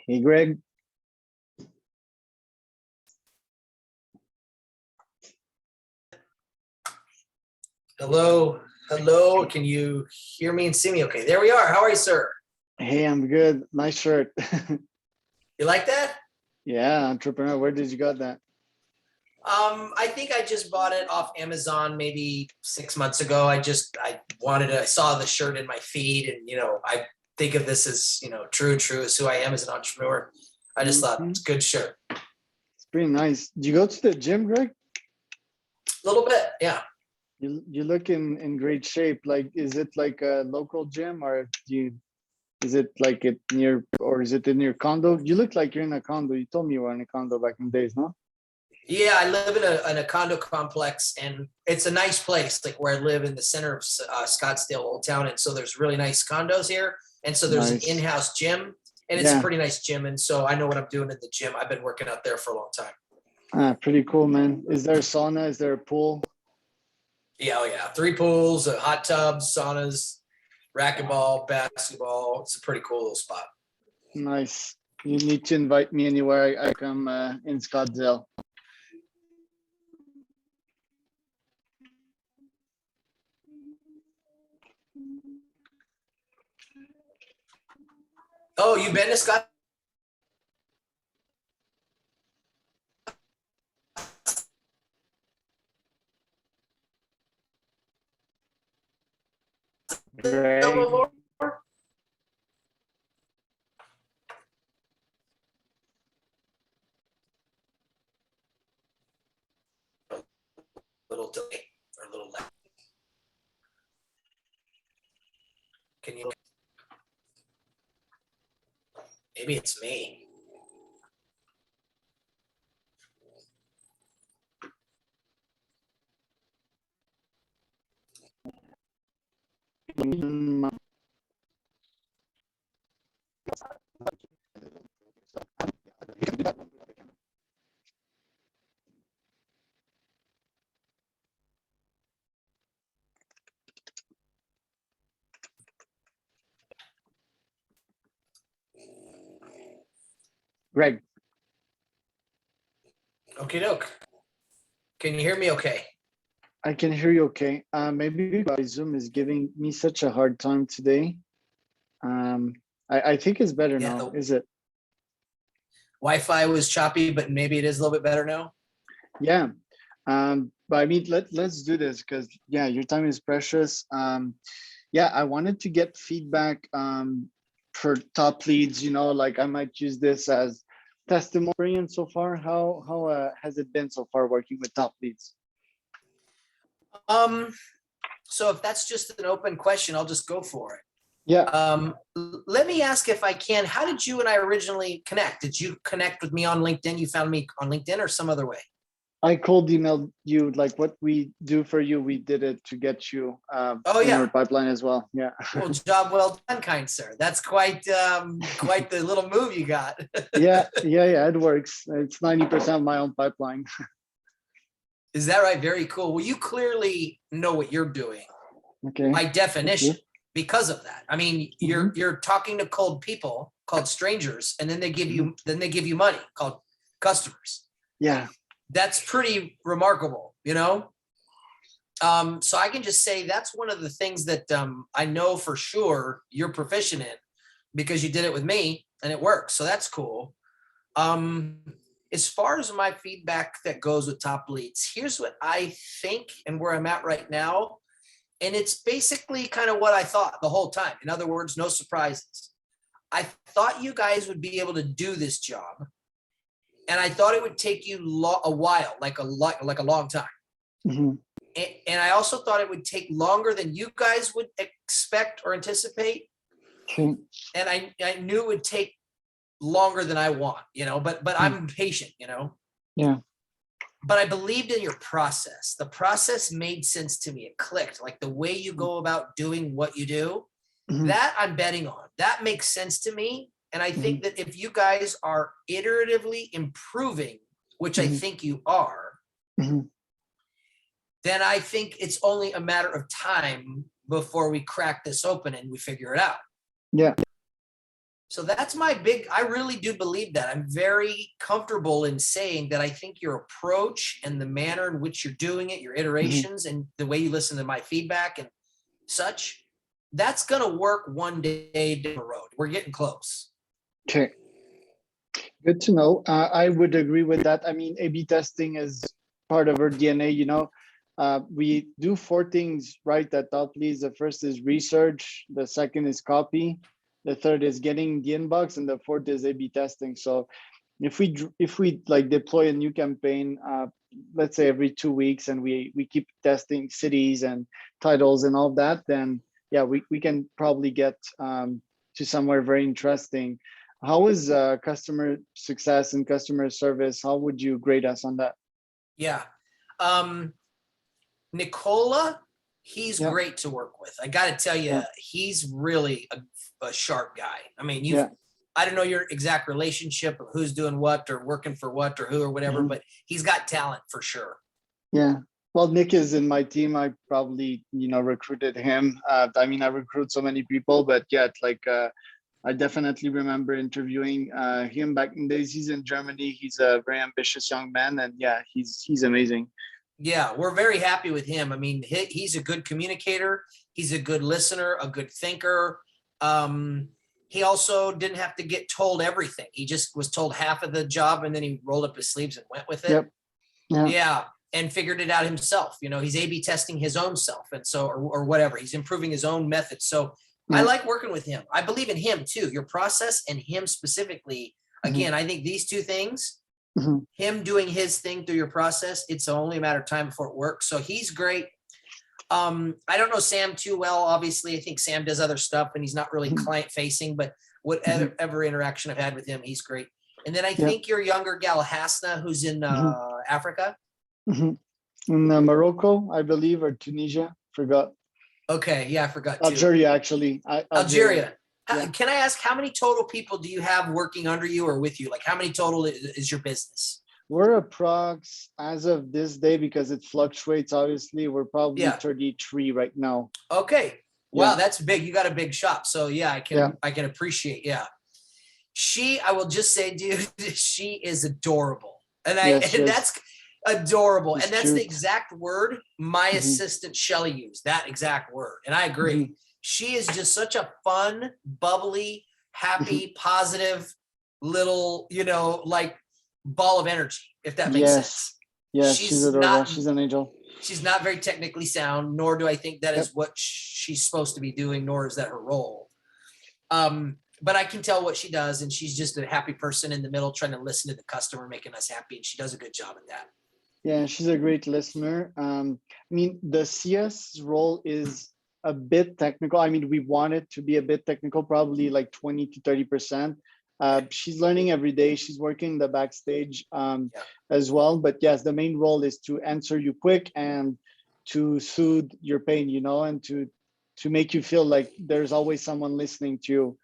Hey, Greg. Hello, hello. Can you hear me and see me? Okay, there we are. How are you, sir? Hey, I'm good. Nice shirt. You like that? Yeah, entrepreneur. Where did you got that? I think I just bought it off Amazon maybe 6 months ago. I saw the shirt in my feed, and I think of this as true as who I am as an entrepreneur. I just thought it's a good shirt. It's pretty nice. Do you go to the gym, Greg? A little bit, yeah. You look in great shape. Like, is it like a local gym, or is it like it near, or is it in your condo? You look like you're in a condo. You told me you were in a condo back in the days, no? Yeah, I live in a condo complex, and it's a nice place, like where I live in the center of Scottsdale, Old Town. And so there's really nice condos here. And so there's Nice. an in-house gym, and it's a pretty nice gym. And so I know what I'm doing at the gym. I've been working out there for a long time. Pretty cool, man. Is there a sauna? Is there a pool? Yeah, oh yeah. 3 pools, hot tubs, saunas, racquetball, basketball. It's a pretty cool little spot. Nice. You need to invite me anywhere I come in Scottsdale. Oh, you've been to Scott? Greg. Little delay or a little lag. Can you? Maybe it's me. Greg. Okay, doke. Can you hear me okay? I can hear you okay. Maybe my Zoom is giving me such a hard time today. I think it's better now, is it? Wi-Fi was choppy, but maybe it is a little bit better now. Yeah. But I mean, let's do this because yeah, your time is precious. Yeah, I wanted to get feedback for TopLeads, like I might use this as testimonial so far. How has it been so far working with TopLeads? So if that's just an open question, I'll just go for it. Yeah. Let me ask if I can, how did you and I originally connect? Did you connect with me on LinkedIn? You found me on LinkedIn or some other way? I cold emailed you, like what we do for you, we did it to get you in our pipeline as well. Yeah. Well, job well done, kind sir. That's quite the little move you got. Yeah, it works. It's 90% of my own pipeline. Is that right? Very cool. Well, you clearly know what you're doing. Okay. By definition, because of that. I mean, you're talking to cold people called strangers, and then they give you money called customers. Yeah. That's pretty remarkable, So I can just say that's one of the things that I know for sure you're proficient in because you did it with me and it works. So that's cool. As far as my feedback that goes with TopLeads, here's what I think and where I'm at right now. And it's basically kind of what I thought the whole time. In other words, no surprises. I thought you guys would be able to do this job. And I thought it would take you a while, like a long time. And I also thought it would take longer than you guys would expect or anticipate. And I knew it would take longer than I want, but I'm patient, Yeah. But I believed in your process. The process made sense to me. It clicked. Like the way you go about doing what you do, that I'm betting on. That makes sense to me. And I think that if you guys are iteratively improving, which I think you are, then I think it's only a matter of time before we crack this open and we figure it out. Yeah. So that's my big, I really do believe that. I'm very comfortable in saying that I think your approach and the manner in which you're doing it, your Mhm. iterations and the way you listen to my feedback and such, that's going to work one day down the road. We're getting close. Okay, good to know. I would agree with that. I mean, A/B testing is part of our DNA. You know, we do four things right at TopLeads. The first is research. The second is copy. The third is getting the inbox, and the fourth is A/B testing. So if we like deploy a new campaign, let's say every 2 weeks, and we keep testing cities and titles and all that, then yeah, we can probably get to somewhere very interesting. How is customer success and customer service? How would you grade us on that? Yeah. Um, Nicola, he's Yeah, great to work with. I got to tell you, yeah, he's really a sharp guy. I mean, yeah. I don't know your exact relationship of who's doing what or working for what or who or whatever, Mhm. but he's got talent for sure. Yeah. Well, Nick is in my team. I probably, recruited him. I mean, I recruit so many people, but yeah, like I definitely remember interviewing him back in days. He's in Germany. He's a very ambitious young man, and yeah, he's amazing. Yeah, we're very happy with him. I mean, he's a good communicator. He's a good listener, a good thinker. He also didn't have to get told everything. He just was told half of the job and then he rolled up his sleeves and went with it. Yep. Yeah. Yeah. And figured it out himself. You know, he's A/B testing his own self. And so, or whatever, he's improving his own method. So I Yeah. like working with him. I believe in him too, your process and him specifically. Hmm. Again, I think these two things, Hmm. him doing his thing through your process, it's only a matter of time before it works. So he's great. I don't know Sam too well. Obviously, I think Sam does other stuff and he's not really Hmm. client facing, but Hmm. whatever interaction I've had with him, he's great. And then I Yep. think your younger gal, Hasna, who's in Hmm. Africa. Hmm. In Morocco, I believe, or Tunisia. Forgot. Okay, yeah, I forgot too. Algeria, actually. Algeria. Algeria. Yeah. Can I ask how many total people do you have working under you or with you? Like how many total is your business? We're approx as of this day, because it fluctuates, obviously, we're probably Yeah. 33 right now. Okay. Wow, Yeah. that's big. You got a big shop. So yeah, Yeah. I can appreciate. Yeah. I will just say, dude, she is adorable. Yes, And yes. that's adorable. She's And that's the cute. exact word my Hmm. assistant Shelly used, that exact word. And I Hmm. agree. She is just such a fun, bubbly, Hmm. happy, positive little, like ball of energy, if that makes sense. Yes. Yes, she's She's adorable. not She's an angel. she's not very technically sound, nor do I think that is Yep. what she's supposed to be doing, nor is that her role. But I can tell what she does, and she's just a happy person in the middle, trying to listen to the customer, making us happy, and she does a good job at that. Yeah, she's a great listener. I mean, the CS role is a bit technical. I mean, we want it to be a bit technical, probably like 20 to 30%. Okay. She's learning every day. She's working the backstage Yeah. as well. But yes, the main role is to answer you quick and to soothe your pain, and to make you feel like there's always someone listening to you,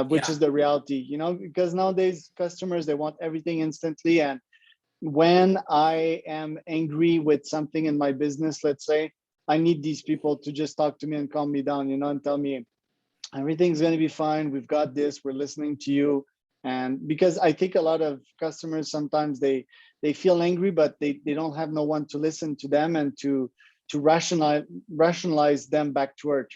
which Yeah. is the reality, because nowadays customers, they want everything instantly. And when I am angry with something in my business, let's say, I need these people to just talk to me and calm me down, and tell me everything's going to be fine. We've got this. We're listening to you. And because I think a lot of customers, sometimes they feel angry, but they don't have no one to listen to them and to rationalize them back to earth.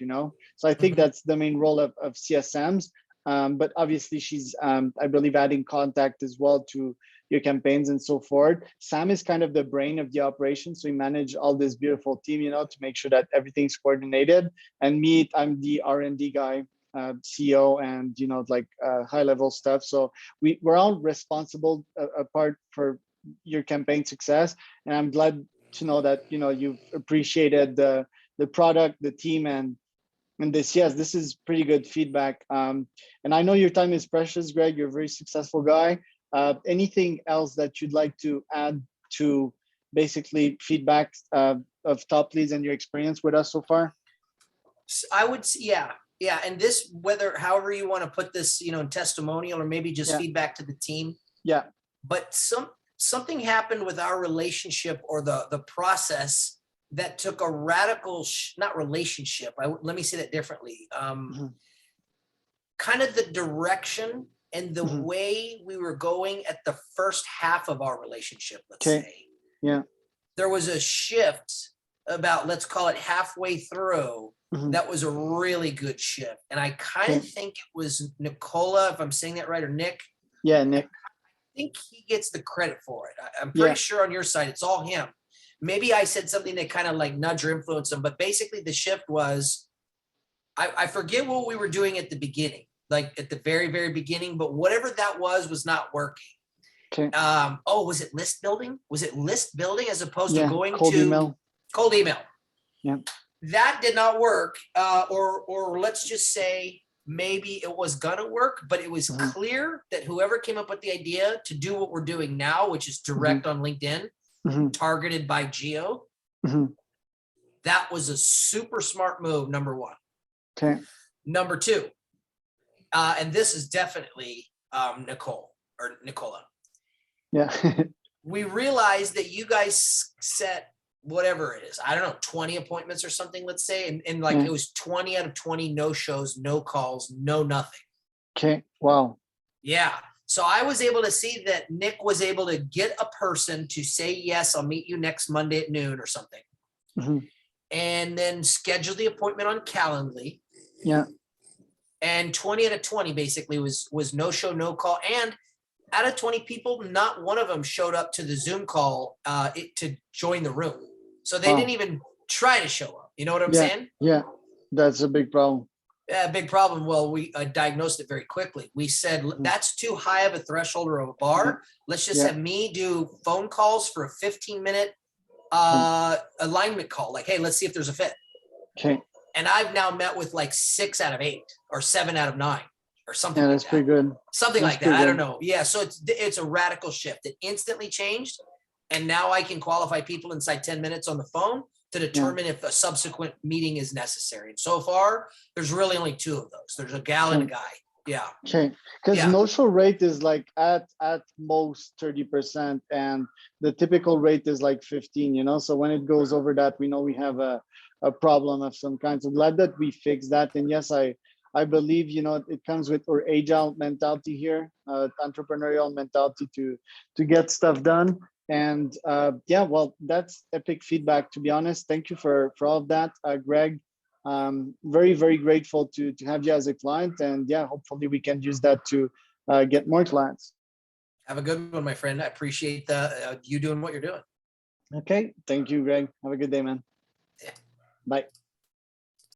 So I think Mhm. that's the main role of CSMs. But obviously she's, I believe, adding contact as well to your campaigns and so forth. Sam is kind of the brain of the operation. So we manage all this beautiful team, to make sure that everything's coordinated. And me, I'm the R&D guy, CEO, and like high level stuff. So we're all responsible apart for your campaign success. And I'm glad to know that you've appreciated the product, the team, and this. Yes, this is pretty good feedback. And I know your time is precious, Greg. You're a very successful guy. Anything else that you'd like to add to basically feedback of TopLeads and your experience with us so far? I would, yeah, yeah. And this, whether however you want to put this, in testimonial or maybe just Yeah, feedback to the team, yeah. but something happened with our relationship or the process that took a radical not relationship. Let me say that differently. Mhm. kind of the direction and the way we were going at the first half of our relationship, let's say. Yeah. There was a shift about, let's call it halfway through. That was a really good shift. And I kind of think it was Nicola, if I'm saying that right, or Nick. Yeah, Nick. I think he gets the credit for it. I'm pretty sure on your side, it's all him. Maybe I said something that kind of like nudge or influence him, but basically the shift was, I forget what we were doing at the beginning, like at the very, very beginning, but whatever that was not working. Okay. Was it list building? Was it list building as opposed to going cold to email? Cold email. Yeah. That did not work. Or let's just say maybe it was gonna work, but it was clear that whoever came up with the idea to do what we're doing now, which is direct on LinkedIn, targeted by geo, that was a super smart move, number one. Okay. Number two, and this is definitely Nicola. Yeah. We realized that you guys set whatever it is, I don't know, 20 appointments or something, let's say, and like it was 20 out of 20 no shows, no calls, no nothing. Okay. Wow. Yeah. So I was able to see that Nick was able to get a person to say, yes, I'll meet you next Monday at noon or something. And then schedule the appointment on Calendly. Yeah. And 20 out of 20 basically was no show, no call. And out of 20 people, not one of them showed up to the Zoom call to join the room. So they didn't even try to show up. You know what I'm saying? Yeah. That's a big problem. Yeah, big problem. Well, we diagnosed it very quickly. We said, that's too high of a threshold or a bar. Let's just have me do phone calls for a 15-minute alignment call. Like, hey, let's see if there's a fit. Okay. And I've now met with like 6 out of 8 or 7 out of 9 or something. Yeah, that's pretty good. Something like that. I don't know. Yeah. So it's a radical shift. It instantly changed. And now I can qualify people inside 10 minutes on the phone to determine if a subsequent meeting is necessary. And so far, there's really only 2 of those. There's a gal and a guy. Yeah. Okay. Because no-show rate is like at most 30%, and the typical rate is like 15, you know? So when it goes over that, we know we have a problem of some kind. So glad that we fixed that. And yes, I believe, you know, it comes with our agile mentality here, entrepreneurial mentality to get stuff done. And well, that's epic feedback, to be honest. Thank you for all of that, Greg. Very, very grateful to have you as a client. And hopefully we can use that to get more clients. Have a good one, my friend. I appreciate you doing what you're doing. Okay. Thank you, Greg. Have a good day, man. Yeah. Bye.